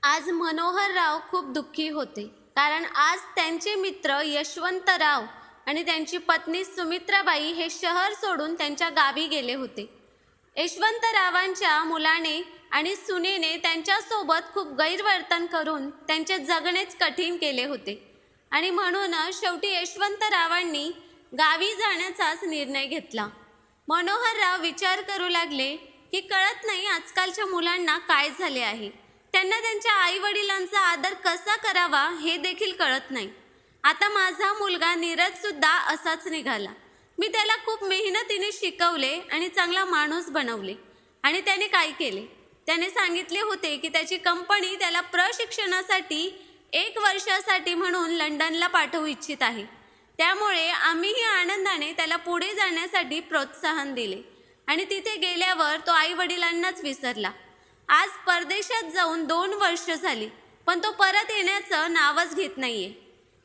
आज मनोहरराव खूप दुःखी होते, कारण आज त्यांचे मित्र यशवंतराव आणि त्यांची पत्नी सुमित्राबाई हे शहर सोडून त्यांच्या गावी गेले होते. यशवंतरावांच्या मुलाने आणि सुनेने त्यांच्यासोबत खूप गैरवर्तन करून त्यांचे जगणेच कठीण केले होते आणि म्हणूनच शेवटी यशवंतरावांनी गावी जाण्याचाच निर्णय घेतला. मनोहरराव विचार करू लागले की कळत नाही आजकालच्या मुलांना काय झाले आहे. त्यांना त्यांच्या आईवडिलांचा आदर कसा करावा हे देखील कळत नाही. आता माझा मुलगा नीरज सुद्धा असाच निघाला. मी त्याला खूप मेहनतीने शिकवले आणि चांगला माणूस बनवले. आणि त्याने काय केले? त्याने सांगितले होते की त्याची कंपनी त्याला प्रशिक्षणासाठी 1 वर्षासाठी म्हणून लंडनला पाठवू इच्छित आहे. त्यामुळे आम्हीही आनंदाने त्याला पुढे जाण्यासाठी प्रोत्साहन दिले आणि तिथे गेल्यावर तो आईवडिलांनाच विसरला. आज परदेशात जाऊन 2 वर्ष झाली, पण तो परत येण्याचं नावच घेत नाहीये.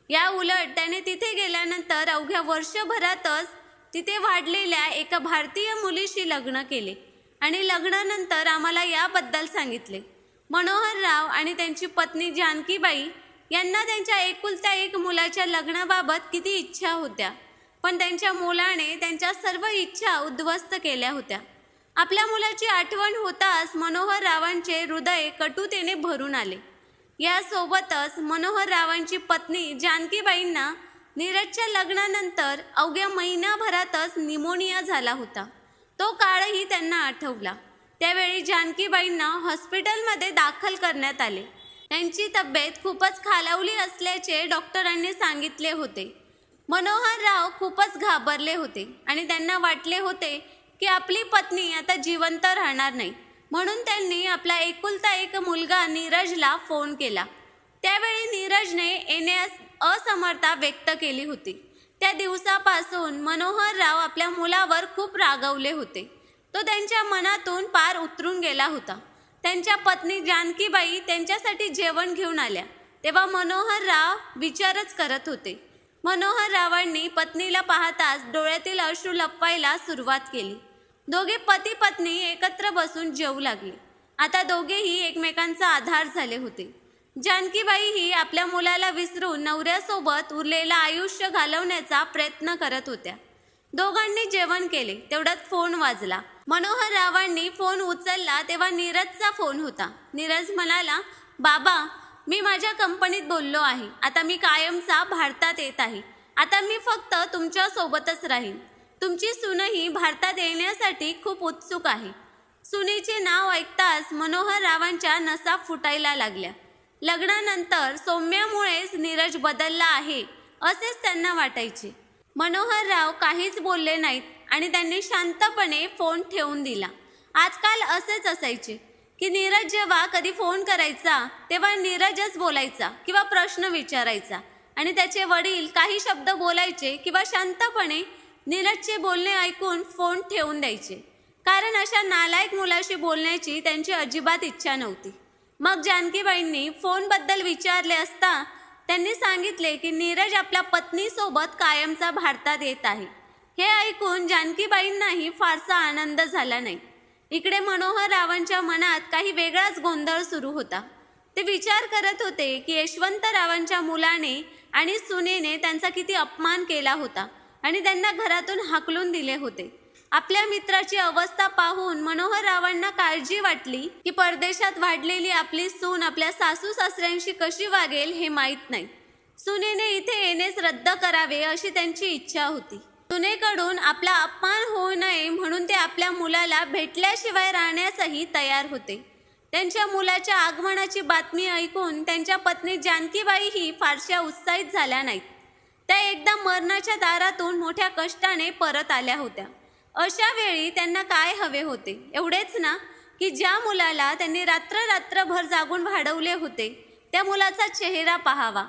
या उलट त्याने तिथे गेल्यानंतर अवघ्या वर्षभरातच तिथे वाढलेल्या एका भारतीय मुलीशी लग्न केले आणि लग्नानंतर आम्हाला याबद्दल सांगितले. मनोहरराव आणि त्यांची पत्नी जानकीबाई यांना त्यांच्या एकुलत्या 1 मुलाच्या लग्नाबाबत किती इच्छा होत्या, पण त्यांच्या मुलाने त्यांच्या सर्व इच्छा उद्ध्वस्त केल्या होत्या. आपल्या मुलाची आठवण होताच मनोहररावांचे हृदय कटुतेने भरून आले. यासोबतच मनोहररावांची पत्नी जानकीबाईंना नीरजच्या लग्नानंतर अवघ्या महिनाभरातच निमोनिया झाला होता. तो काळही त्यांना आठवला. त्यावेळी जानकीबाईंना हॉस्पिटलमध्ये दाखल करण्यात आले. त्यांची तब्येत खूपच खालावली असल्याचे डॉक्टरांनी सांगितले होते. मनोहरराव खूपच घाबरले होते आणि त्यांना वाटले होते की आपली पत्नी आता जिवंत राहणार नाही. म्हणून त्यांनी आपला एकुलता 1 मुलगा नीरजला फोन केला. त्यावेळी नीरजने येण्यास असमर्थता व्यक्त केली होती. त्या दिवसापासून मनोहरराव आपल्या मुलावर खूप रागावले होते. तो त्यांच्या मनातून पार उतरून गेला होता. त्यांच्या पत्नी जानकीबाई त्यांच्यासाठी जेवण घेऊन आल्या तेव्हा मनोहरराव विचारच करत होते. मनोहररावांनी पत्नीला पाहताच डोळ्यातील अश्रू लपवायला सुरुवात केली. दोघे पती पत्नी एकत्र बसून जेवू लागले. आता दोघेही एकमेकांचा आधार झाले होते. जानकीबाईही आपल्या मुलाला विसरून नवऱ्यासोबत उरलेलं आयुष्य घालवण्याचा प्रयत्न करत होत्या. दोघांनी जेवण केले तेवढ्यात फोन वाजला. मनोहररावांनी फोन उचलला तेव्हा नीरजचा फोन होता. नीरज म्हणाला, बाबा, मी माझ्या कंपनीत बोललो आहे. आता मी कायमचा भारतात येत आहे. आता मी फक्त तुमच्या सोबतच राहीन. तुमची सूनही भारतात येण्यासाठी खूप उत्सुक आहे. सुनेचे नाव ऐकताच मनोहररावांच्या नसा फुटायला लागल्या. लग्नानंतर सौम्यामुळेच नीरज बदलला आहे असेच त्यांना वाटायचे. मनोहरराव काहीच बोलले नाहीत आणि त्यांनी शांतपणे फोन ठेवून दिला. आजकाल असेच असायचे की नीरज जेव्हा कधी फोन करायचा तेव्हा नीरजच बोलायचा किंवा प्रश्न विचारायचा आणि त्याचे वडील काही शब्द बोलायचे किंवा शांतपणे नीरजचे बोलणे ऐकून फोन ठेवून द्यायचे, कारण अशा नालायक मुलाशी बोलण्याची त्यांची अजिबात इच्छा नव्हती. मग जानकीबाईंनी फोनबद्दल विचारले असता त्यांनी सांगितले की नीरज आपल्या पत्नीसोबत कायमचा भारतात येत आहे. हे ऐकून जानकीबाईंनाही फारसा आनंद झाला नाही. इकडे मनोहररावांच्या मनात काही वेगळाच गोंधळ सुरू होता. ते विचार करत होते की यशवंतरावांच्या मुलाने आणि सुनेने त्यांचा किती अपमान केला होता आणि त्यांना घरातून हाकलून दिले होते. आपल्या मित्राची अवस्था पाहून मनोहररावांना काळजी वाटली की परदेशात वाढलेली आपली सून आपल्या सासू सासऱ्यांशी कशी वागेल हे माहीत नाही. सुनेने इथे येणेच रद्द करावे अशी त्यांची इच्छा होती. सुनेकडून आपला अपमान होऊ नये म्हणून ते आपल्या मुलाला भेटल्याशिवाय राहण्यासही तयार होते. त्यांच्या मुलाच्या आगमनाची बातमी ऐकून त्यांच्या पत्नी जानकीबाईही फारशा उत्साहित झाल्या नाहीत. त्या एकदा मरणाच्या दारातून मोठ्या कष्टाने परत आल्या होत्या. अशा वेळी त्यांना काय हवे होते? एवढेच ना की ज्या मुलाला त्यांनी रात्रभर जागून वाढवले होते त्या मुलाचा चेहरा पाहावा,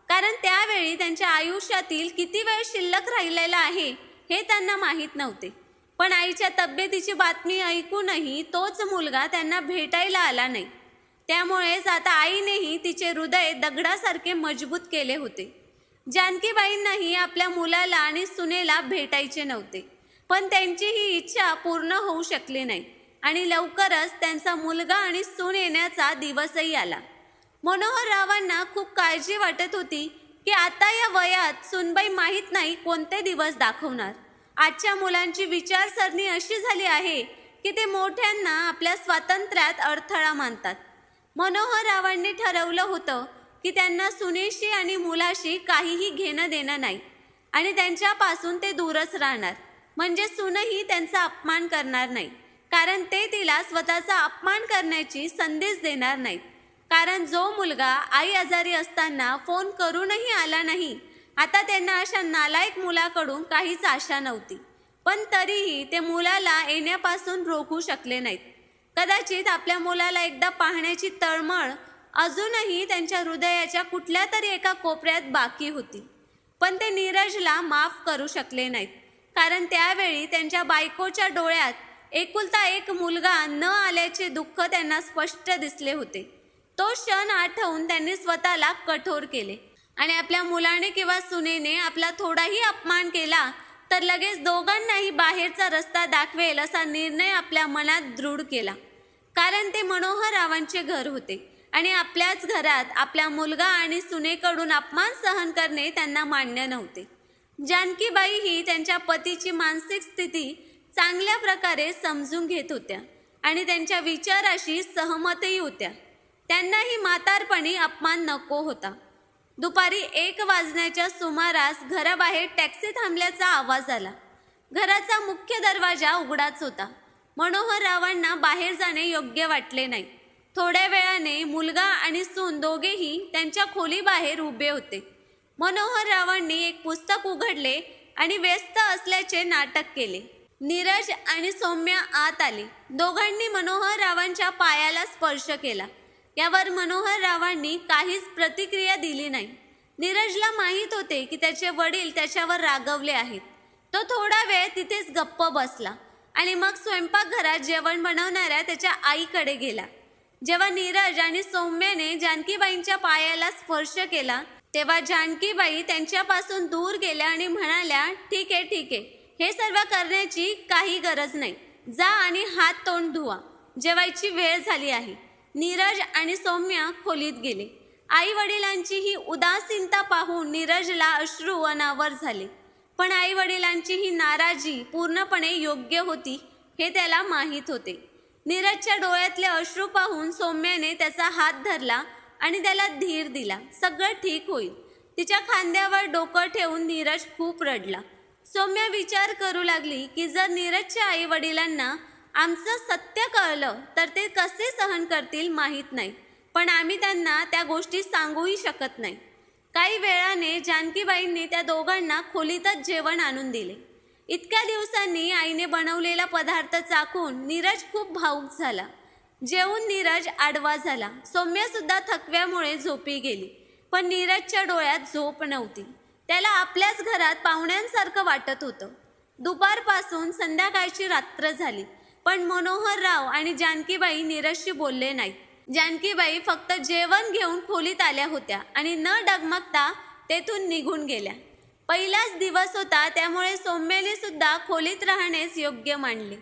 कारण त्यावेळी त्यांच्या आयुष्यातील किती वेळ शिल्लक राहिलेला आहे हे त्यांना माहीत नव्हते. पण आईच्या तब्येतीची बातमी ऐकूनही तोच मुलगा त्यांना भेटायला आला नाही. त्यामुळेच आता आईनेही तिचे हृदय दगडासारखे मजबूत केले होते. जानकीबाईंनाही आपल्या मुलाला आणि सुनेला भेटायचे नव्हते, पण त्यांची ही इच्छा पूर्ण होऊ शकली नाही आणि लवकरच त्यांचा मुलगा आणि सून येण्याचा दिवसही आला. मनोहर रावांना खूप काळजी वाटत होती की आता या वयात सुनबाई माहीत नाही कोणते दिवस दाखवणार. आजच्या मुलांची विचारसरणी अशी झाली आहे की ते मोठ्यांना आपल्या स्वातंत्र्यात अडथळा मानतात. मनोहर रावांनी ठरवलं होतं की त्यांना सुनेशी आणि मुलाशी काहीही घेणं देणं नाही आणि त्यांच्यापासून ते दूरच राहणार. म्हणजे सूनही त्यांचा अपमान करणार नाही, कारण ते तिला स्वतःचा अपमान करण्याची संधीच देणार नाहीत. कारण जो मुलगा आई आजारी असताना फोन करूनही आला नाही, आता त्यांना अशा नालायक मुलाकडून काहीच आशा नव्हती. पण तरीही ते मुलाला येण्यापासून रोखू शकले नाहीत. कदाचित आपल्या मुलाला एकदा पाहण्याची तळमळ अजूनही त्यांच्या हृदयाच्या कुठल्या तरी एका कोपऱ्यात बाकी होती. पण ते नीरजला माफ करू शकले नाहीत, कारण त्यावेळी त्यांच्या बायकोच्या डोळ्यात एकुलता एक मुलगा न आल्याचे दुःख त्यांना स्पष्ट दिसले होते. तो क्षण आठवून त्यांनी स्वतःला कठोर केले आणि आपल्या मुलाने किंवा सुनेने आपला थोडाही अपमान केला तर लगेच दोघांनाही बाहेरचा रस्ता दाखवेल असा निर्णय आपल्या मनात दृढ केला. कारण ते मनोहर रावांचे घर होते आणि आपल्याच घरात आपल्या मुलगा आणि सुनेकडून अपमान सहन करणे त्यांना मान्य नव्हते. जानकीबाई ही त्यांच्या पतीची मानसिक स्थिती चांगल्या प्रकारे समजून घेत होत्या आणि त्यांच्या विचाराशी सहमतही होत्या. त्यांनाही म्हातारपणी अपमान नको होता. दुपारी 1 वाजण्याच्या सुमारास घराबाहेर टॅक्सी थांबल्याचा आवाज आला. घराचा मुख्य दरवाजा उघडाच होता. मनोहर रावांना बाहेर जाणे योग्य वाटले नाही. थोड्या वेळाने मुलगा आणि सून दोघेही त्यांच्या खोलीबाहेर उभे होते. मनोहर रावांनी एक पुस्तक उघडले आणि व्यस्त असल्याचे नाटक केले. नीरज आणि सौम्या आत आले. दोघांनी मनोहर रावांच्या पायाला स्पर्श केला. यावर मनोहर रावांनी काहीच प्रतिक्रिया दिली नाही. नीरजला माहीत होते की त्याचे वडील त्याच्यावर रागवले आहेत. तो थोडा वेळ तिथेच गप्प बसला आणि मग स्वयंपाकघरात जेवण बनवणाऱ्या त्याच्या आईकडे गेला. जेव्हा नीरज आणि सौम्याने जानकीबाईंच्या पायाला स्पर्श केला तेव्हा जानकीबाई त्यांच्यापासून दूर गेल्या आणि म्हणाल्या, ठीक आहे, हे सर्व करण्याची काही गरज नाही. जा आणि हात तोंड धुवा, जेवायची वेळ झाली आहे. नीरज आणि सौम्या खोलीत गेले. आई वडिलांची ही उदासीनता पाहून नीरजला अश्रू अनावर झाले. पण आई वडिलांची ही नाराजी पूर्णपणे योग्य होती हे त्याला माहीत होते. नीरजच्या डोळ्यातले अश्रू पाहून सौम्याने त्याचा हात धरला आणि त्याला धीर दिला. सगळं ठीक होईल. तिच्या खांद्यावर डोकं ठेवून नीरज खूप रडला. सौम्या विचार करू लागली की जर नीरजच्या आई वडिलांना आमचं सत्य कळलं तर ते कसे सहन करतील माहीत नाही. पण आम्ही त्यांना त्या गोष्टी सांगूही शकत नाही. काही वेळाने जानकीबाईंनी त्या दोघांना खोलीतच जेवण आणून दिले. इतक्या दिवसांनी आईने बनवलेला पदार्थ चाखून नीरज खूप भावूक झाला. जेवून नीरज आडवा झाला. सौम्यासुद्धा थकव्यामुळे झोपी गेली. पण नीरजच्या डोळ्यात झोप नव्हती. त्याला आपल्याच घरात पाहुण्यांसारखं वाटत होतं. दुपारपासून संध्याकाळची रात्र झाली, पण मनोहर राव आणि जानकीबाई नीरजशी बोलले नाहीत. जानकीबाई फक्त जेवण घेऊन खोलीत आल्या होत्या आणि न डगमगता तेथून निघून गेल्या. पहिलाच दिवस होता, त्यामुळे सौम्याने सुद्धा खोलीत राहणेच योग्य मानले.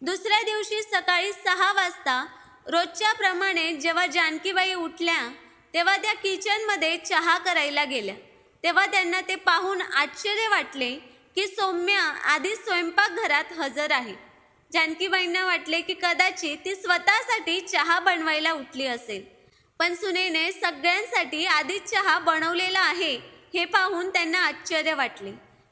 दुसऱ्या दिवशी सकाळी 6 वाजता रोजच्या प्रमाणे जेव्हा जानकीबाई उठल्या तेव्हा त्या किचनमध्ये चहा करायला गेल्या. तेव्हा त्यांना ते पाहून आश्चर्य वाटले की सौम्या आधीच स्वयंपाकघरात हजर आहे. जानकीबाईंना वाटले की कदाचित ती स्वतःसाठी चहा बनवायला उठली असेल. पण सुनेने सगळ्यांसाठी आधीच चहा बनवलेला आहे हे पाहून त्यांना आश्चर्य वाटले.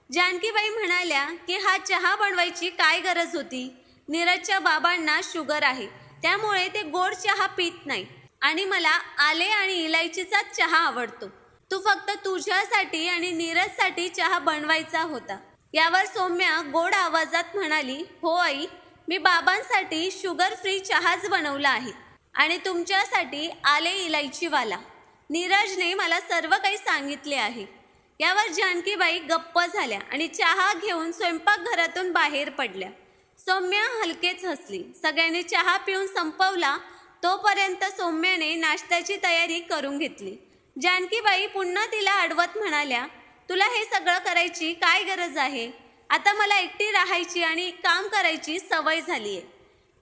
जानकीबाई म्हणाल्या की हा चहा बनवायची काय गरज होती? नीरजच्या बाबांना शुगर आहे, त्यामुळे ते गोड चहा पित नाही आणि मला आले आणि इलायचीचाच चहा आवडतो. तू फक्त तुझ्यासाठी आणि नीरजसाठी चहा बनवायचा होता. यावर सौम्या गोड आवाजात म्हणाली, हो आई, मी बाबांसाठी शुगर फ्री चहाच बनवला आहे आणि तुमच्यासाठी आले इलायचीवाला. नीरजने मला सर्व काही सांगितले आहे. यावर जानकीबाई गप्प झाल्या आणि चहा घेऊन स्वयंपाकघरातून बाहेर पडल्या. सौम्या हलकेच हसली. सगळ्यांनी चहा पिऊन संपवला तोपर्यंत सौम्याने नाश्त्याची तयारी करून घेतली. जानकीबाई पुन्हा तिला अडवत म्हणाल्या, तुला हे सगळं करायची काय गरज आहे? आता मला एकटी राहायची आणि काम करायची सवय झाली आहे.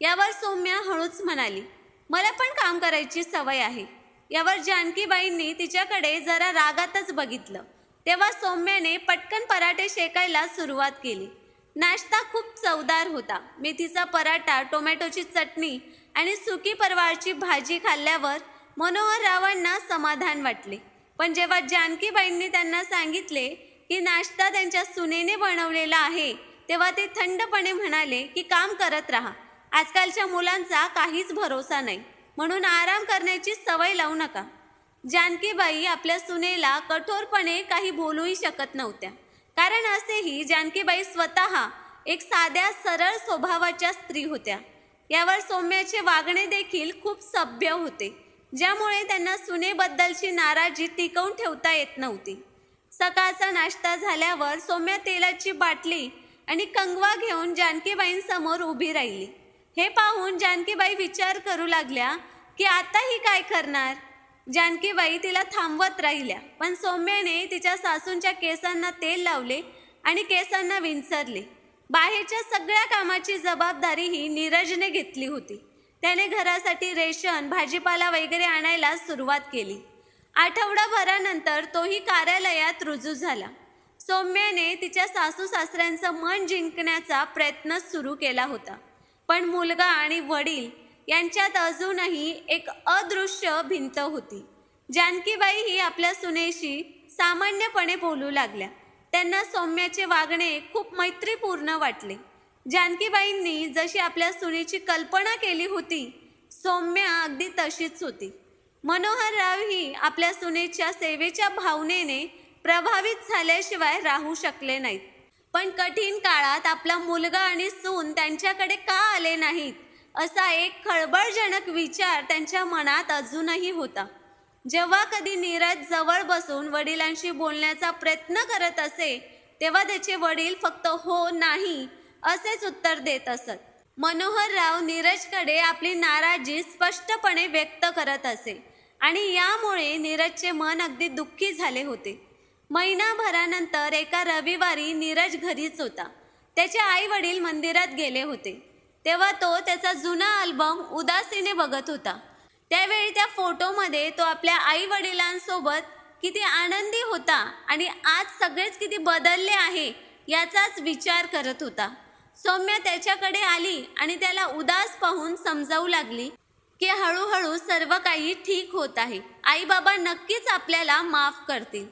यावर सौम्या हळूच म्हणाली, मला पण काम करायची सवय आहे. यावर जानकीबाईंनी तिच्याकडे जरा रागातच बघितलं. तेव्हा सौम्याने पटकन पराठे शेकायला सुरुवात केली. नाश्ता खूप चवदार होता. मेथीचा पराठा, टोमॅटोची चटणी आणि सुकी परवाळची भाजी खाल्ल्यावर मनोहररावांना समाधान वाटले. पण जेव्हा जानकीबाईंनी त्यांना सांगितले की नाश्ता त्यांच्या सुनेने बनवलेला आहे, तेव्हा ते थंडपणे म्हणाले की काम करत राहा. आजकालच्या मुलांचा काहीच भरोसा नाही, म्हणून आराम करण्याची सवय लावू नका. जानकीबाई आपल्या सुनेला कठोरपणे काही बोलूही शकत नव्हत्या, कारण असेही जानकीबाई स्वतः एक साध्या सरळ स्वभावाच्या स्त्री होत्या. यावर सौम्याचे वागणे देखील खूप सभ्य होते, ज्यामुळे त्यांना सुनेबद्दलची नाराजी टिकवून ठेवता येत नव्हती. सकाळचा नाश्ता झाल्यावर सौम्या तेलाची बाटली आणि कंगवा घेऊन जानकीबाईंसमोर उभी राहिली. हे पाहून जानकीबाई विचार करू लागल्या की आता ही काय करणार. जानकीबाई तिला थांबवत राहिल्या, पण सौम्याने तिच्या सासूंच्या केसांना तेल लावले आणि केसांना विंचरले. बाहेरच्या सगळ्या कामाची जबाबदारी ही नीरजने घेतली होती. त्याने घरासाठी रेशन, भाजीपाला वगैरे आणायला सुरुवात केली. आठवडाभरानंतर तोही कार्यालयात रुजू झाला. सौम्याने तिच्या सासू सासऱ्यांचं मन जिंकण्याचा प्रयत्न सुरू केला होता, पण मुलगा आणि वडील यांच्यात अजूनही एक अदृश्य भिंत होती. जानकीबाई ही आपल्या सुनेशी सामान्यपणे बोलू लागल्या. त्यांना सौम्याचे वागणे खूप मैत्रीपूर्ण वाटले. जानकीबाईंनी जशी आपल्या सुनेची कल्पना केली होती, सौम्या अगदी तशीच होती. मनोहररावही आपल्या सुनेच्या सेवेच्या भावनेने प्रभावित झाल्याशिवाय राहू शकले नाहीत. पण कठीण काळात आपला मुलगा आणि सून त्यांच्याकडे का आले नाहीत, असा एक खळबळजनक विचार त्यांच्या मनात अजूनही होता. जेव्हा कधी नीरज जवळ बसून वडिलांशी बोलण्याचा प्रयत्न करत असे, तेव्हा त्याचे वडील फक्त हो, नाही असेच उत्तर देत असत. मनोहरराव नीरजकडे आपली नाराजी स्पष्टपणे व्यक्त करत असे आणि यामुळे नीरजचे मन अगदी दुःखी झाले होते. महिनाभरानंतर एका रविवारी नीरज घरीच होता. त्याचे आई वडील मंदिरात गेले होते. तेव्हा तो त्याचा जुना अल्बम उदासीने बघत होता. त्यावेळी त्या फोटोमध्ये तो आपल्या आई वडिलांसोबत किती आनंदी होता आणि आज सगळेच किती बदलले आहे याचाच विचार करत होता. सौम्या त्याच्याकडे आली आणि त्याला उदास पाहून समजावू लागली की हळूहळू सर्व काही ठीक होत आहे. आई बाबा नक्कीच आपल्याला माफ करतील.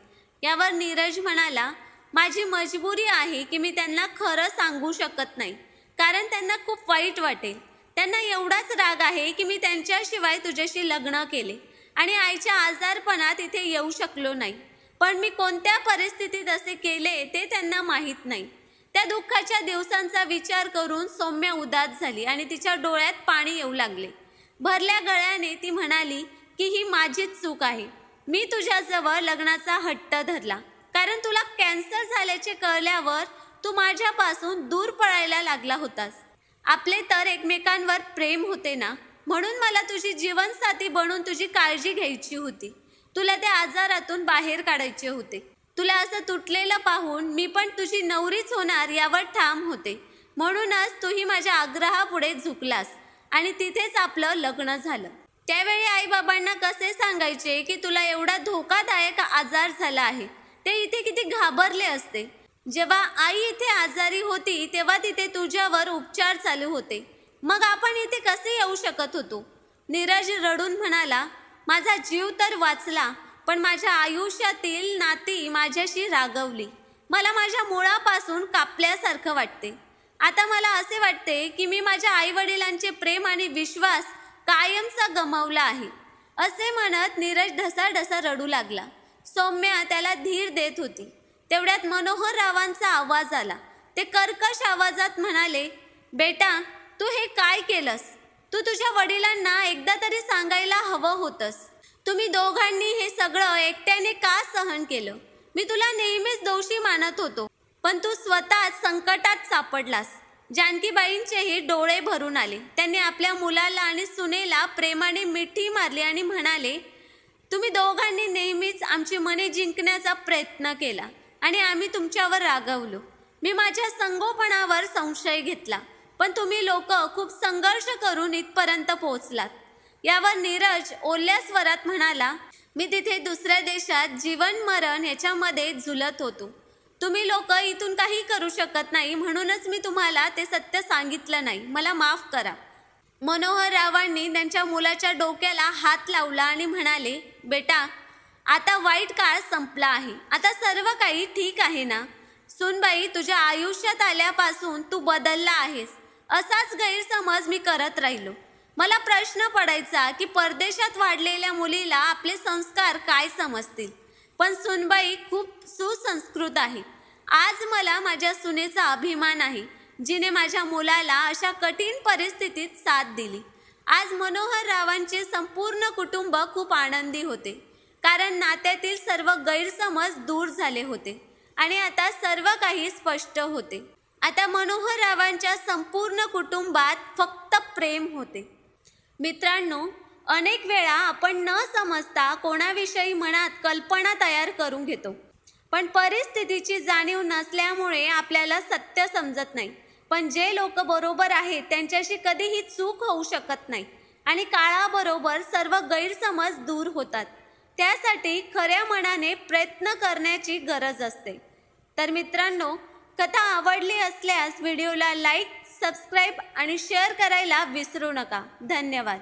यावर नीरज म्हणाला, माझी मजबुरी आहे की मी त्यांना खरं सांगू शकत नाही, कारण त्यांना खूप वाईट वाटेल. त्यांना एवढाच राग आहे की मी त्यांच्याशिवाय तुझ्याशी लग्न केले आणि आईच्या आजारपणात इथे येऊ शकलो नाही. पण मी कोणत्या परिस्थितीत असे केले ते त्यांना माहीत नाही. त्या दुःखाच्या दिवसांचा विचार करून सौम्या उदास झाली आणि तिच्या डोळ्यात पाणी येऊ लागले. भरल्या गळ्याने ती म्हणाली की ही माझीच चूक आहे. मी तुझ्याजवळ लग्नाचा हट्ट धरला, कारण तुला कॅन्सर झाल्याचे कळल्यावर तू माझ्यापासून दूर पळायला लागला होतास. आपले तर एकमेकांवर प्रेम होते ना, म्हणून मला तुझी जीवनसाथी बनून तुझी काळजी घ्यायची होती. तुला त्या आजारातून बाहेर काढायचे होते. तुला असं तुटलेलं पाहून मी पण तुझी नवरीच होणार यावर ठाम होते. म्हणूनच तूही माझ्या आग्रहापुढे झुकलास आणि तिथेच आपलं लग्न झालं. त्यावेळी आईबाबांना कसे सांगायचे की तुला एवढा धोकादायक आजार झाला आहे. ते इथे किती घाबरले असते. जेव्हा आई इथे आजारी होती तेव्हा तिथे तुझ्यावर उपचार चालू होते. मग आपण इथे कसे येऊ शकत होतो. नीरज रडून म्हणाला, माझा जीव तर वाचला, पण माझ्या आयुष्यातील नाती माझ्याशी रागवली. मला माझ्या मुळापासून कापल्यासारखं वाटते. आता मला असे वाटते की मी माझ्या आईवडिलांचे प्रेम आणि विश्वास कायमचा गमावला आहे. असे म्हणत नीरज ढसाढसा रडू लागला. सौम्या त्याला धीर देत होती. तेवढ्यात मनोहररावांचा आवाज आला. ते कर्कश आवाजात म्हणाले, बेटा, तू हे काय केलंस. तू तुझ्या वडिलांना एकदा तरी सांगायला हवं होतंस. तुम्ही दोघांनी हे सगळं एकट्याने का सहन केलं. मी तुला नेहमीच दोषी मानत होतो, पण तू स्वतःच संकटात सापडलास. जानकीबाईंचेही डोळे भरून आले. त्यांनी आपल्या मुलाला आणि सुनेला प्रेमाने मिठी मारली आणि म्हणाले, तुम्ही दोघांनी नेहमीच आमची मने जिंकण्याचा प्रयत्न केला आणि आम्ही तुमच्यावर रागवलो. मी माझ्या संगोपणावर संशय घेतला, पण तुम्ही लोक खूप संघर्ष करून इथपर्यंत पोहोचलात. यावर नीरज ओल्या स्वरात म्हणाला, मी तिथे दुसऱ्या देशात जीवन मरण याच्यामध्ये झुलत होतो. तुम्ही लोक इथून काही करू शकत नाही, म्हणूनच मी तुम्हाला ते सत्य सांगितलं नाही. मला माफ करा. मनोहर रावांनी त्यांच्या मुलाच्या डोक्याला हात लावला आणि म्हणाले, बेटा, आता वाईट काळ संपला आहे. आता सर्व काही ठीक आहे ना? सुनबाई, तुझ्या आयुष्यात आल्यापासून तू बदलला आहेस. असाच गैरसमज मी करत राहिलो. मला प्रश्न पडायचा की परदेशात वाढलेल्या मुलीला आपले संस्कार काय समजतील. पण सुनबाई खूप सुसंस्कृत आहे. आज मला माझ्या सुनेचा अभिमान आहे, जिने माझ्या मुलाला अशा कठीण परिस्थितीत साथ दिली. आज मनोहर रावांचे संपूर्ण कुटुंब खूप आनंदी होते, कारण नात्यातील सर्व गैरसमज दूर झाले होते आणि आता सर्व काही स्पष्ट होते. आता मनोहर रावांच्या संपूर्ण कुटुंबात फक्त प्रेम होते. मित्रांनो, अनेक वेळा आपण न समजता कोणाविषयी मनात कल्पना तयार करून घेतो, पण परिस्थितीची जाणीव नसल्यामुळे आपल्याला सत्य समजत नाही. पण जे लोक बरोबर आहेत त्यांच्याशी कधीही चूक होऊ शकत नाही आणि काळाबरोबर सर्व गैरसमज दूर होतात. त्यासाठी खऱ्या मनाने प्रयत्न करण्याची गरज असते. तर मित्रांनो, कथा आवडली असल्यास व्हिडिओला लाईक, सबस्क्राईब आणि शेअर करायला विसरू नका. धन्यवाद.